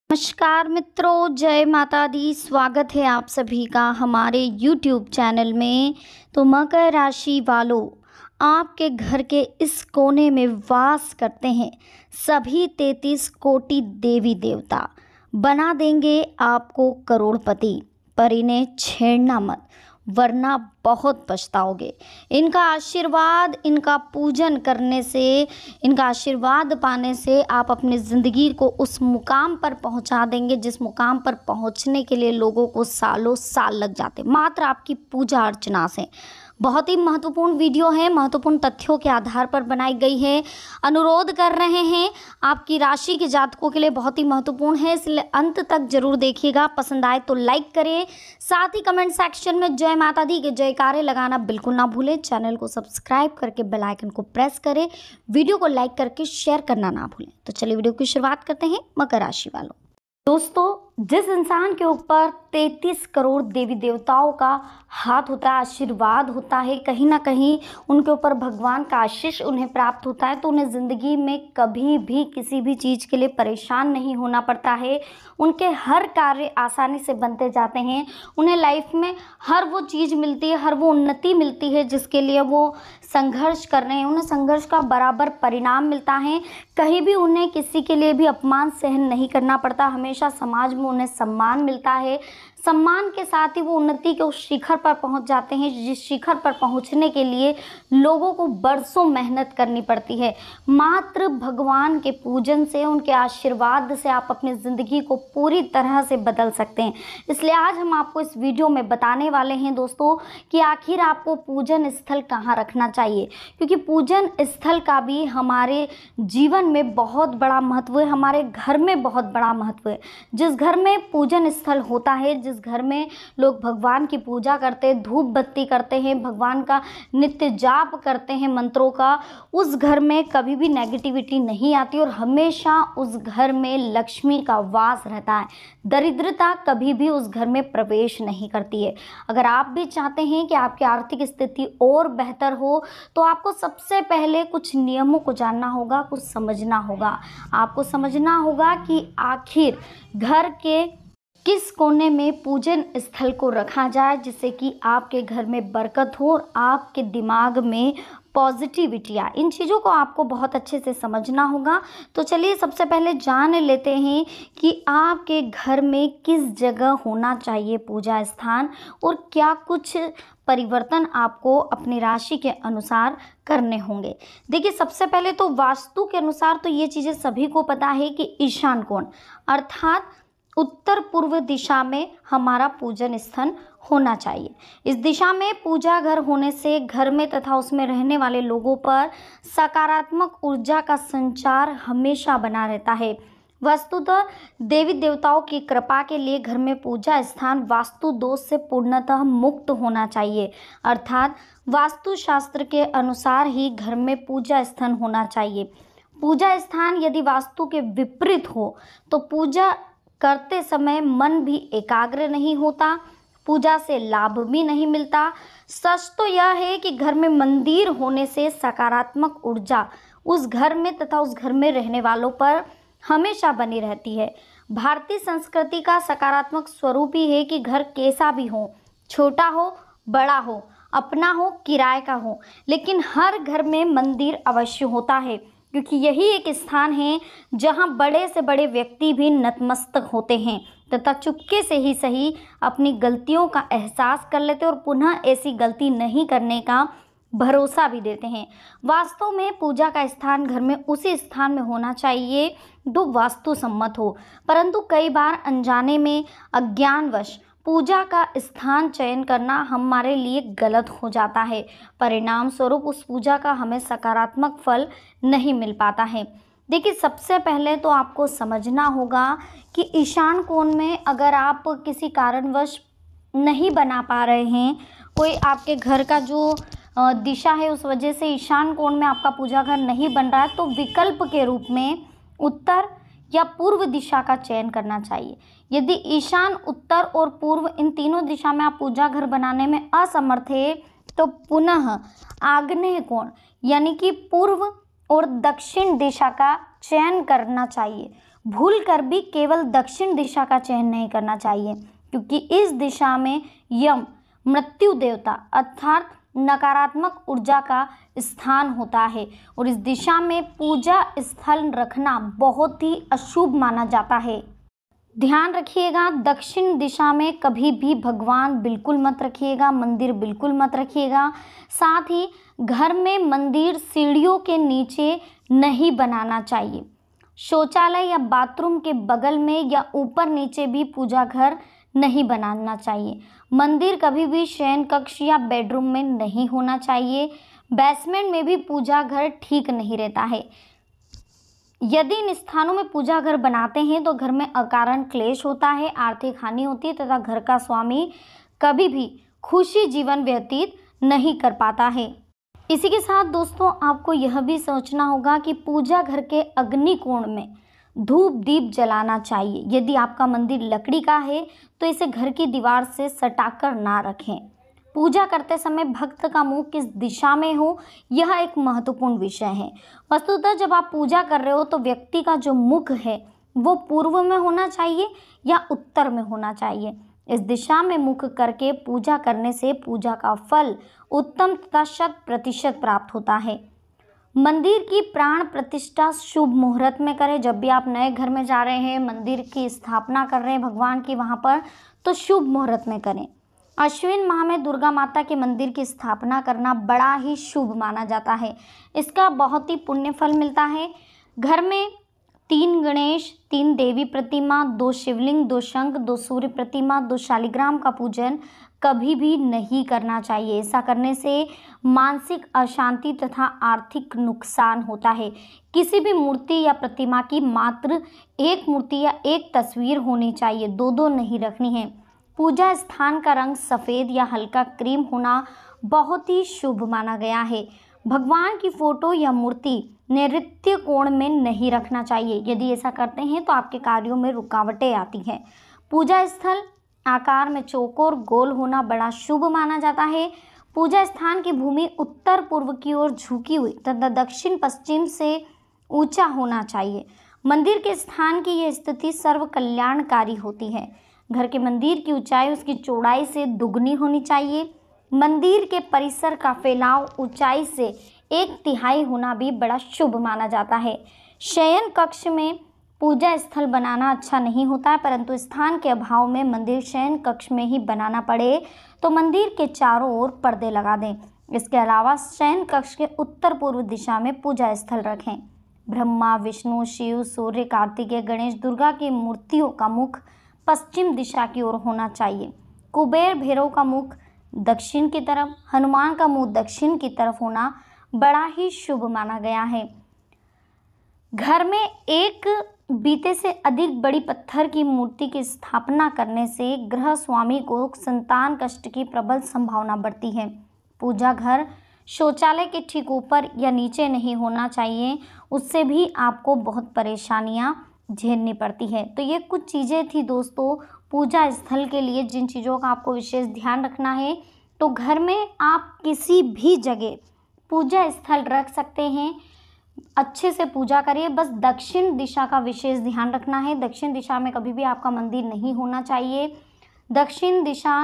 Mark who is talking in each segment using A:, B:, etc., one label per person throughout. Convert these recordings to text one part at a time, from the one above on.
A: नमस्कार मित्रों, जय माता दी। स्वागत है आप सभी का हमारे YouTube चैनल में। तो मकर राशि वालों, आपके घर के इस कोने में वास करते हैं सभी 33 कोटि देवी देवता। बना देंगे आपको करोड़पति, पर इन्हें छेड़ना मत, वरना बहुत पछताओगे। इनका आशीर्वाद, इनका पूजन करने से, इनका आशीर्वाद पाने से आप अपनी ज़िंदगी को उस मुकाम पर पहुंचा देंगे जिस मुकाम पर पहुंचने के लिए लोगों को सालों साल लग जाते, मात्र आपकी पूजा अर्चना से। बहुत ही महत्वपूर्ण वीडियो है, महत्वपूर्ण तथ्यों के आधार पर बनाई गई है। अनुरोध कर रहे हैं, आपकी राशि के जातकों के लिए बहुत ही महत्वपूर्ण है, इसलिए अंत तक जरूर देखिएगा। पसंद आए तो लाइक करें, साथ ही कमेंट सेक्शन में जय माता दी के जयकारे लगाना बिल्कुल ना भूलें। चैनल को सब्सक्राइब करके बेल आइकन को प्रेस करें, वीडियो को लाइक करके शेयर करना ना भूलें। तो चलिए वीडियो की शुरुआत करते हैं। मकर राशि वालों, दोस्तों, जिस इंसान के ऊपर 33 करोड़ देवी देवताओं का हाथ होता है, आशीर्वाद होता है, कहीं ना कहीं उनके ऊपर भगवान का आशीष उन्हें प्राप्त होता है, तो उन्हें ज़िंदगी में कभी भी किसी भी चीज़ के लिए परेशान नहीं होना पड़ता है। उनके हर कार्य आसानी से बनते जाते हैं। उन्हें लाइफ में हर वो चीज़ मिलती है, हर वो उन्नति मिलती है जिसके लिए वो संघर्ष कर रहे हैं। उन्हें संघर्ष का बराबर परिणाम मिलता है। कहीं भी उन्हें किसी के लिए भी अपमान सहन नहीं करना पड़ता। हमेशा समाज में उन्हें सम्मान मिलता है। सम्मान के साथ ही वो उन्नति के उस शिखर पर पहुंच जाते हैं जिस शिखर पर पहुंचने के लिए लोगों को बरसों मेहनत करनी पड़ती है। मात्र भगवान के पूजन से, उनके आशीर्वाद से आप अपनी ज़िंदगी को पूरी तरह से बदल सकते हैं। इसलिए आज हम आपको इस वीडियो में बताने वाले हैं दोस्तों कि आखिर आपको पूजन स्थल कहाँ रखना चाहिए, क्योंकि पूजन स्थल का भी हमारे जीवन में बहुत बड़ा महत्व है, हमारे घर में बहुत बड़ा महत्व है। जिस घर में पूजन स्थल होता है, जिस घर में लोग भगवान की पूजा करते हैं, धूप बत्ती करते हैं, भगवान का नित्य जाप करते हैं मंत्रों का, उस घर में कभी भी नेगेटिविटी नहीं आती और हमेशा उस घर में लक्ष्मी का वास रहता है। दरिद्रता कभी भी उस घर में प्रवेश नहीं करती है। अगर आप भी चाहते हैं कि आपकी आर्थिक स्थिति और बेहतर हो, तो आपको सबसे पहले कुछ नियमों को जानना होगा, कुछ समझना होगा। आपको समझना होगा कि आखिर घर के किस कोने में पूजन स्थल को रखा जाए जिससे कि आपके घर में बरकत हो और आपके दिमाग में पॉजिटिविटी आए। इन चीज़ों को आपको बहुत अच्छे से समझना होगा। तो चलिए सबसे पहले जान लेते हैं कि आपके घर में किस जगह होना चाहिए पूजा स्थान और क्या कुछ परिवर्तन आपको अपनी राशि के अनुसार करने होंगे। देखिए, सबसे पहले तो वास्तु के अनुसार तो ये चीज़ें सभी को पता है कि ईशान कोण अर्थात उत्तर पूर्व दिशा में हमारा पूजन स्थान होना चाहिए। इस दिशा में पूजा घर होने से घर में तथा उसमें रहने वाले लोगों पर सकारात्मक ऊर्जा का संचार हमेशा बना रहता है। वस्तुतः देवी देवताओं की कृपा के लिए घर में पूजा स्थान वास्तु दोष से पूर्णतः मुक्त होना चाहिए, अर्थात वास्तु शास्त्र के अनुसार ही घर में पूजा स्थान होना चाहिए। पूजा स्थान यदि वास्तु के विपरीत हो तो पूजा करते समय मन भी एकाग्र नहीं होता, पूजा से लाभ भी नहीं मिलता। सच तो यह है कि घर में मंदिर होने से सकारात्मक ऊर्जा उस घर में तथा उस घर में रहने वालों पर हमेशा बनी रहती है। भारतीय संस्कृति का सकारात्मक स्वरूप ही है कि घर कैसा भी हो, छोटा हो, बड़ा हो, अपना हो, किराए का हो, लेकिन हर घर में मंदिर अवश्य होता है, क्योंकि यही एक स्थान है जहां बड़े से बड़े व्यक्ति भी नतमस्तक होते हैं तथा चुपके से ही सही अपनी गलतियों का एहसास कर लेते और पुनः ऐसी गलती नहीं करने का भरोसा भी देते हैं। वास्तव में पूजा का स्थान घर में उसी स्थान में होना चाहिए जो वास्तु सम्मत हो, परंतु कई बार अनजाने में अज्ञानवश पूजा का स्थान चयन करना हमारे लिए गलत हो जाता है। परिणाम स्वरूप उस पूजा का हमें सकारात्मक फल नहीं मिल पाता है। देखिए, सबसे पहले तो आपको समझना होगा कि ईशान कोण में अगर आप किसी कारणवश नहीं बना पा रहे हैं, कोई आपके घर का जो दिशा है उस वजह से ईशान कोण में आपका पूजा घर नहीं बन रहा है, तो विकल्प के रूप में उत्तर या पूर्व दिशा का चयन करना चाहिए। यदि ईशान, उत्तर और पूर्व इन तीनों दिशा में आप पूजा घर बनाने में असमर्थ है तो पुनः आग्नेय कोण यानी कि पूर्व और दक्षिण दिशा का चयन करना चाहिए। भूल कर भी केवल दक्षिण दिशा का चयन नहीं करना चाहिए, क्योंकि इस दिशा में यम मृत्यु देवता अर्थात नकारात्मक ऊर्जा का स्थान होता है और इस दिशा में पूजा स्थल रखना बहुत ही अशुभ माना जाता है। ध्यान रखिएगा, दक्षिण दिशा में कभी भी भगवान बिल्कुल मत रखिएगा, मंदिर बिल्कुल मत रखिएगा। साथ ही घर में मंदिर सीढ़ियों के नीचे नहीं बनाना चाहिए। शौचालय या बाथरूम के बगल में या ऊपर नीचे भी पूजा घर नहीं बनाना चाहिए। मंदिर कभी भी शयन कक्ष या बेडरूम में नहीं होना चाहिए। बेसमेंट में भी पूजा घर ठीक नहीं रहता है। यदि इन स्थानों में पूजा घर बनाते हैं तो घर में अकारण क्लेश होता है, आर्थिक हानि होती है तथा घर का स्वामी कभी भी खुशी जीवन व्यतीत नहीं कर पाता है। इसी के साथ दोस्तों आपको यह भी सोचना होगा कि पूजा घर के अग्निकोण में धूप दीप जलाना चाहिए। यदि आपका मंदिर लकड़ी का है तो इसे घर की दीवार से सटाकर ना रखें। पूजा करते समय भक्त का मुंह किस दिशा में हो, यह एक महत्वपूर्ण विषय है। वस्तुतः जब आप पूजा कर रहे हो तो व्यक्ति का जो मुख है वो पूर्व में होना चाहिए या उत्तर में होना चाहिए। इस दिशा में मुख करके पूजा करने से पूजा का फल उत्तम तथा 100% प्राप्त होता है। मंदिर की प्राण प्रतिष्ठा शुभ मुहूर्त में करें। जब भी आप नए घर में जा रहे हैं, मंदिर की स्थापना कर रहे हैं भगवान की वहाँ पर, तो शुभ मुहूर्त में करें। अश्विन माह में दुर्गा माता के मंदिर की स्थापना करना बड़ा ही शुभ माना जाता है। इसका बहुत ही पुण्य फल मिलता है। घर में 3 गणेश, 3 देवी प्रतिमा, 2 शिवलिंग, 2 शंख, 2 सूर्य प्रतिमा, 2 शालिग्राम का पूजन कभी भी नहीं करना चाहिए। ऐसा करने से मानसिक अशांति तथा आर्थिक नुकसान होता है। किसी भी मूर्ति या प्रतिमा की मात्र एक मूर्ति या एक तस्वीर होनी चाहिए, 2-2 नहीं रखनी है। पूजा स्थान का रंग सफ़ेद या हल्का क्रीम होना बहुत ही शुभ माना गया है। भगवान की फोटो या मूर्ति नैऋत्य कोण में नहीं रखना चाहिए। यदि ऐसा करते हैं तो आपके कार्यों में रुकावटें आती हैं। पूजा स्थल आकार में चौकोर गोल होना बड़ा शुभ माना जाता है। पूजा स्थान की भूमि उत्तर पूर्व की ओर झुकी हुई तथा दक्षिण पश्चिम से ऊंचा होना चाहिए। मंदिर के स्थान की यह स्थिति सर्व कल्याणकारी होती है। घर के मंदिर की ऊंचाई उसकी चौड़ाई से दुगनी होनी चाहिए। मंदिर के परिसर का फैलाव ऊंचाई से 1/3 होना भी बड़ा शुभ माना जाता है। शयन कक्ष में पूजा स्थल बनाना अच्छा नहीं होता है, परंतु स्थान के अभाव में मंदिर शयन कक्ष में ही बनाना पड़े तो मंदिर के चारों ओर पर्दे लगा दें। इसके अलावा शयन कक्ष के उत्तर पूर्व दिशा में पूजा स्थल रखें। ब्रह्मा, विष्णु, शिव, सूर्य, कार्तिकेय, गणेश, दुर्गा की मूर्तियों का मुख पश्चिम दिशा की ओर होना चाहिए। कुबेर, भैरव का मुख दक्षिण की तरफ, हनुमान का मुंह दक्षिण की तरफ होना बड़ा ही शुभ माना गया है। घर में एक बीते से अधिक बड़ी पत्थर की मूर्ति की स्थापना करने से गृह स्वामी को संतान कष्ट की प्रबल संभावना बढ़ती है। पूजा घर शौचालय के ठीक ऊपर या नीचे नहीं होना चाहिए, उससे भी आपको बहुत परेशानियां झेलनी पड़ती है। तो ये कुछ चीज़ें थी दोस्तों पूजा स्थल के लिए, जिन चीज़ों का आपको विशेष ध्यान रखना है। तो घर में आप किसी भी जगह पूजा स्थल रख सकते हैं, अच्छे से पूजा करिए। बस दक्षिण दिशा का विशेष ध्यान रखना है। दक्षिण दिशा में कभी भी आपका मंदिर नहीं होना चाहिए। दक्षिण दिशा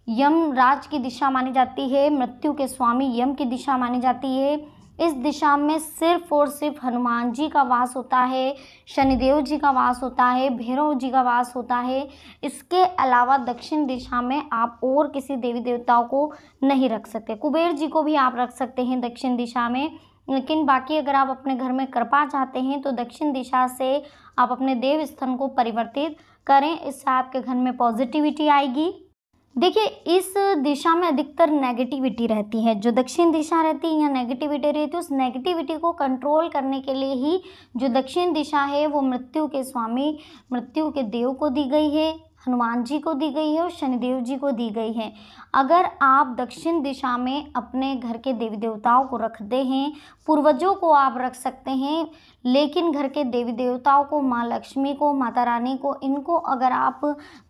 A: यमराज की दिशा मानी जाती है, मृत्यु के स्वामी यम की दिशा मानी जाती है। इस दिशा में सिर्फ और सिर्फ हनुमान जी का वास होता है, शनिदेव जी का वास होता है, भैरव जी का वास होता है। इसके अलावा दक्षिण दिशा में आप और किसी देवी देवताओं को नहीं रख सकते। कुबेर जी को भी आप रख सकते हैं दक्षिण दिशा में, लेकिन बाकी अगर आप अपने घर में कृपा चाहते हैं तो दक्षिण दिशा से आप अपने देव स्थान को परिवर्तित करें। इससे आपके घर में पॉजिटिविटी आएगी। देखिए, इस दिशा में अधिकतर नेगेटिविटी रहती है। जो दक्षिण दिशा रहती है या नेगेटिविटी रहती है, उस नेगेटिविटी को कंट्रोल करने के लिए ही जो दक्षिण दिशा है वो मृत्यु के स्वामी, मृत्यु के देव को दी गई है। हनुमान जी को दी गई है और शनिदेव जी को दी गई है। अगर आप दक्षिण दिशा में अपने घर के देवी देवताओं को रखते हैं, पूर्वजों को आप रख सकते हैं, लेकिन घर के देवी देवताओं को, माँ लक्ष्मी को, माता रानी को, इनको अगर आप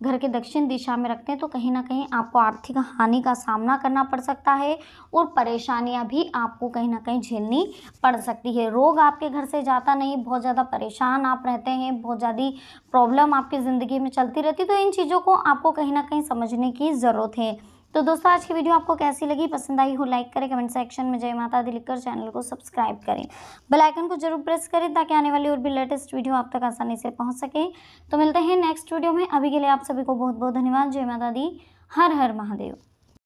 A: घर के दक्षिण दिशा में रखते हैं तो कहीं ना कहीं आपको आर्थिक हानि का सामना करना पड़ सकता है और परेशानियां भी आपको कहीं ना कहीं झेलनी पड़ सकती है। रोग आपके घर से जाता नहीं, बहुत ज़्यादा परेशान आप रहते हैं, बहुत ज़्यादा प्रॉब्लम आपकी ज़िंदगी में चलती रहती, तो इन चीज़ों को आपको कहीं ना कहीं समझने की ज़रूरत है। तो दोस्तों, आज की वीडियो आपको कैसी लगी, पसंद आई हो लाइक करें, कमेंट सेक्शन में जय माता दी लिखकर चैनल को सब्सक्राइब करें, बेल आइकन को जरूर प्रेस करें ताकि आने वाली और भी लेटेस्ट वीडियो आप तक आसानी से पहुंच सके। तो मिलते हैं नेक्स्ट वीडियो में। अभी के लिए आप सभी को बहुत बहुत धन्यवाद। जय माता दी। हर हर महादेव।